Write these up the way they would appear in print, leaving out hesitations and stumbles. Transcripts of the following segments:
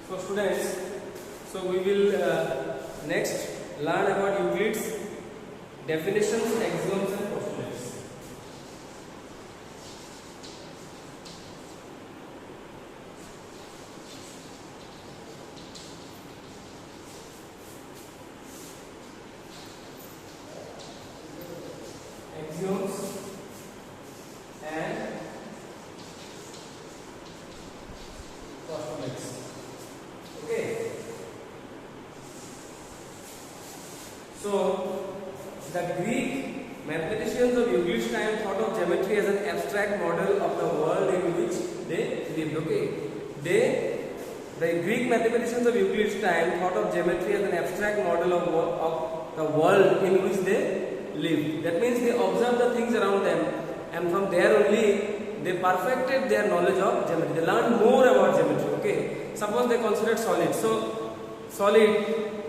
So students, so we will next learn about Euclid's definitions, axioms and postulates. Axioms and postulates. Okay. So the Greek mathematicians of Euclid's time thought of geometry as an abstract model of the world in which they lived. Okay. The Greek mathematicians of Euclid's time thought of geometry as an abstract model of the world in which they lived. That means they observed the things around them, and from there only they perfected their knowledge of geometry. They learned more about geometry. Okay. Suppose they considered solid. So solid,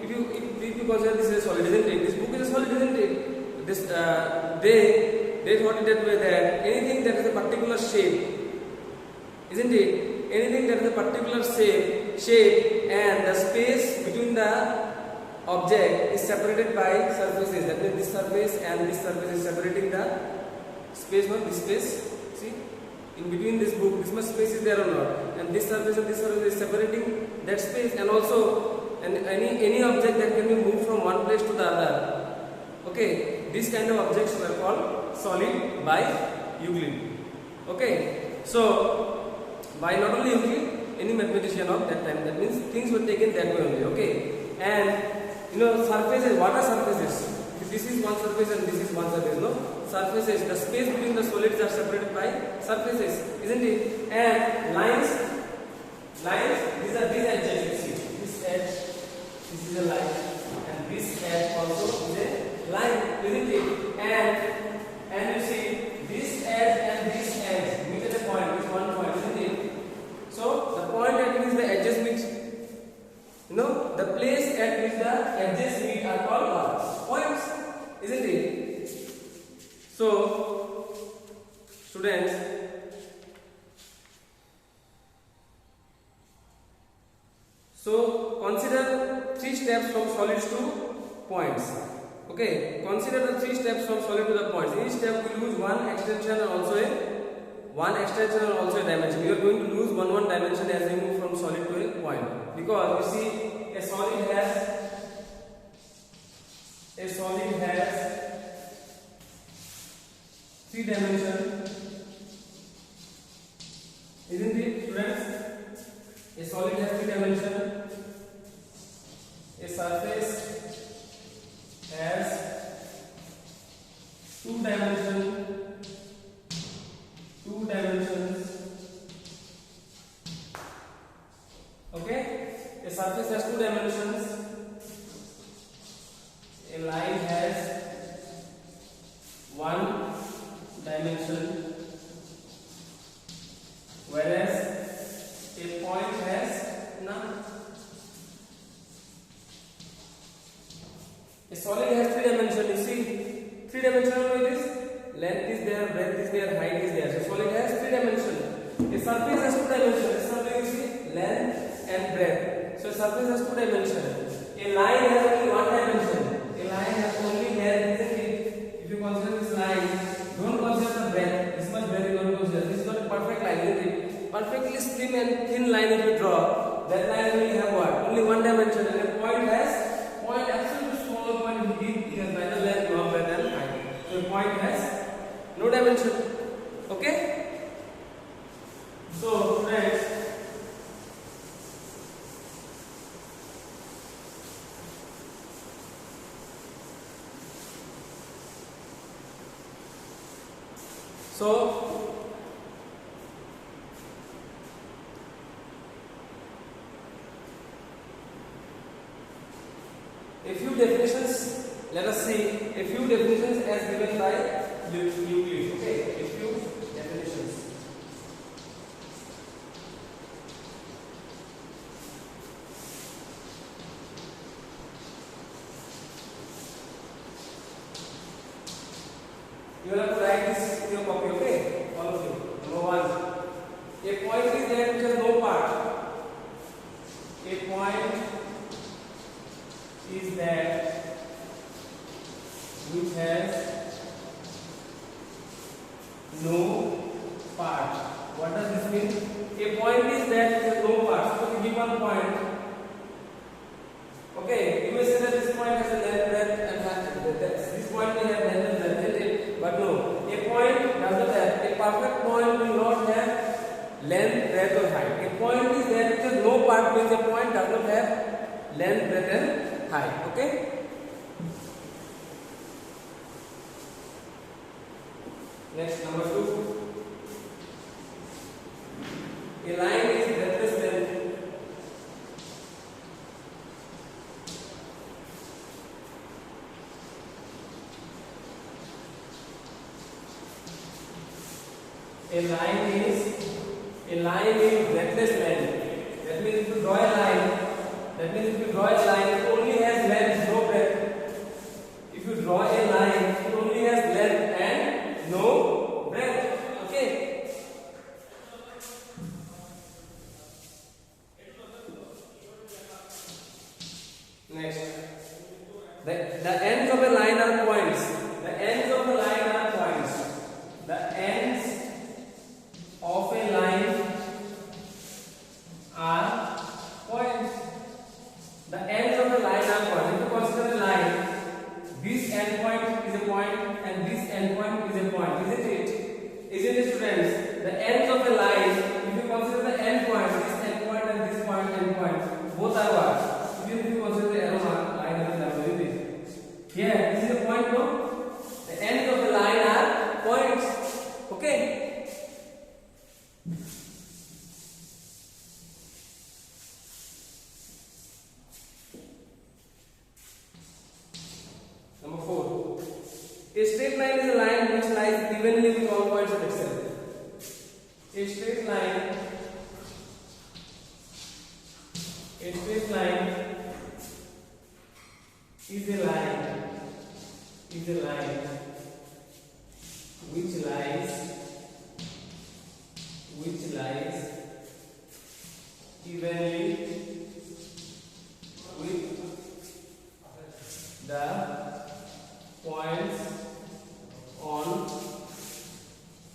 if you consider this as a solid, isn't it? This book is a solid, isn't it? This they thought it that way, that anything that is a particular shape, isn't it? Anything that is a particular shape and the space between the object is separated by surfaces. That means this surface and this surface is separating the space, not this space. See, in between this book, this much space is there or not, and this surface is separating that space, and also any object that can be moved from one place to the other. Okay, these kind of objects were called solid by Euclid. Okay, so by not only Euclid, any mathematician of that time. That means things were taken that way only. Okay, and surfaces. What are surfaces? This is one surface and this is one surface. No, surfaces. The space between the solids are separated by surfaces, isn't it? And lines. These are these edges. You see, this edge. This is a line, and this edge also is a line, isn't it? And you see, this edge and this edge meet at a point. This one point, isn't it? So the point at which the edges meet, the place at which the edges meet are called what? Points, isn't it? So students, so consider 3 steps from solids to points. Okay, consider the 3 steps from solid to the points. In each step we lose one extension and also a dimension. You are going to lose one dimension as we move from solid to a point, because you see a solid has 3 dimensions, isn't it, students? A solid has 3 dimensions. A surface has 2 dimensions. Okay, a surface has 2 dimensions. A line has 1 dimension, whereas a point has none. A solid has 3 dimensions. You see, 3 dimensional it is. Length is there, breadth is there, height is there. So solid has 3 dimensions. A surface has 2 dimensions. A surface, you see, length and breadth. So a surface has 2 dimensions. A line has only 1 dimension. A line has only length, isn't it? If you consider this line, don't consider the breadth. This much breadth you don't consider. This is not a perfect line, isn't it? Perfectly slim and thin line if you draw, that line will have what? Only 1 dimension. And a point absolutely small point, it has neither length nor breadth and height. So a point has no dimension. Okay? So friends, a few definitions. Let us see a few definitions as given by Euclid. Okay, a few definitions. You will have to write this in your copy. Okay, all of you. Number 1, a point is there which has no part. A a point is that which has no parts. So we give one point. Okay, you may say that this point has a length, breadth, and height. This point may have length and breadth, isn't it? But no, a point does not have. A perfect point will not have length, breadth, or height. A point is that which has no part, means a point does not have length, breadth, and height. Okay. Next, number 2. A line is breadthless length. A line is breadthless length. That means if you draw a line, it only has length, no breadth. If you draw a line, it only has length and no breadth. Okay. Next, the ends of a line are points. The ends of a line are points. The ends of a line are points. The ends of a line are points. If you consider a line, this end point is a point and this end point is a point, isn't it? Isn't it, students? The ends of a line, if you consider the end point, this end point and this point end point, both are what? If you consider the arrow mark, line of the number, isn't it? Here, this is a point, no? The ends of the line are points. Okay? Number 4. A straight line is a line which lies evenly with all points of itself. A straight line is a line which lies evenly with the points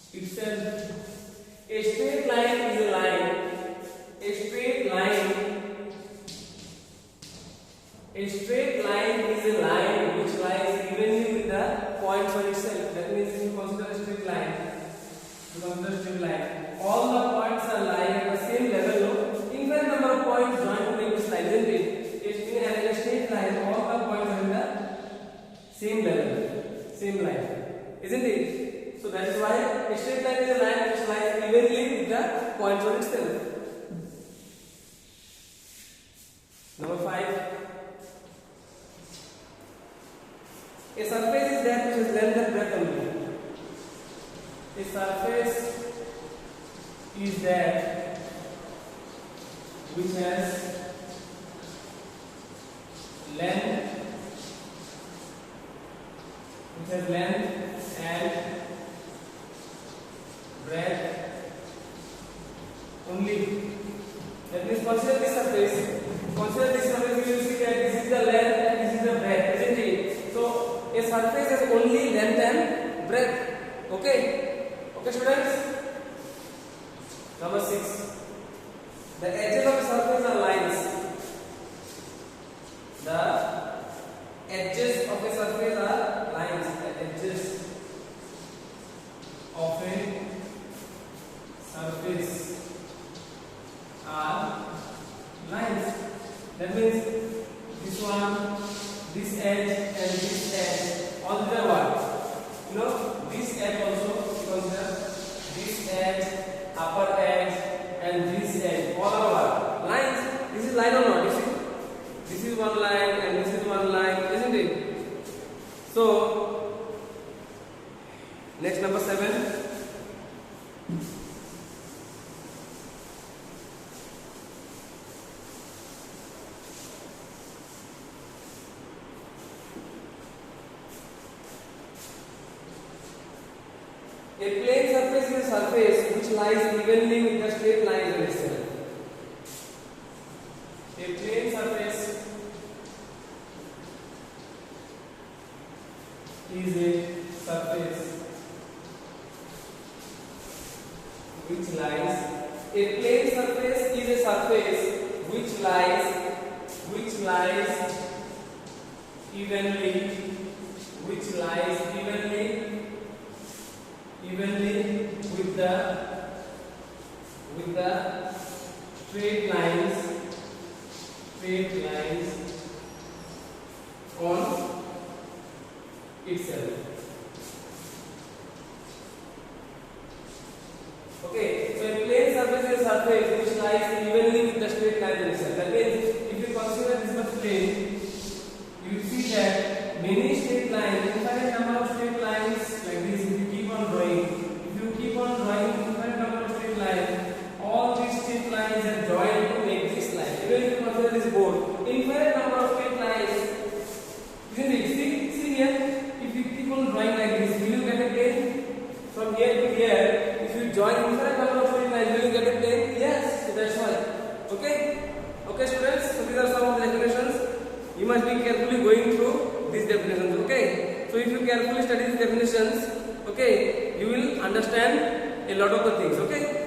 on itself. A straight line is a line. A straight line is a line which lies evenly with the points on itself. That means if you consider a straight line, all the points are lying at the same level. No? Infinite number of points join to make this line, isn't it? In a straight line, all the points are in the same level, same line, isn't it? So that is why a straight line is a line which lies evenly with the points on itself. Number 5. A surface is that which has length and breadth only. A surface is that which has length and breadth only. That means consider this surface. You will see that this is the length and this is the breadth, isn't it? So a surface has only length and breadth. Okay? Okay, students? Number 6. The edges of a surface are lines. The edges of a surface are lines. The edges of a surface are lines. That means this one, this edge, and this edge, all the what? You know, this edge also, consider this edge, upper edge, and this edge, all are what? Lines. This is line or not? You see? This is one line and this is one line, isn't it? So, next, number 7. A plane surface is a surface which lies evenly with the straight lines on itself. A plane surface is a surface which lies. A A plane surface is a surface which lies evenly, with the straight lines on itself. Okay, so a plane surface is a surface which lies evenly with the straight line on itself. That means if you consider this much plane, you see that many straight lines, infinite number of straight lines like this. If you keep on drawing infinite number of straight lines, all these straight lines are joined to make this line. Even if you consider this board, infinite number of straight lines, isn't it? See here, if you keep on drawing like this, will you get a plane? From here to here, if you join infinite number of straight lines, will you get a plane? Yes, so that's why. Okay students, so these are some of the definitions. You must be carefully going through these definitions, okay? So if you carefully study these definitions, okay, you will understand a lot of the things, okay?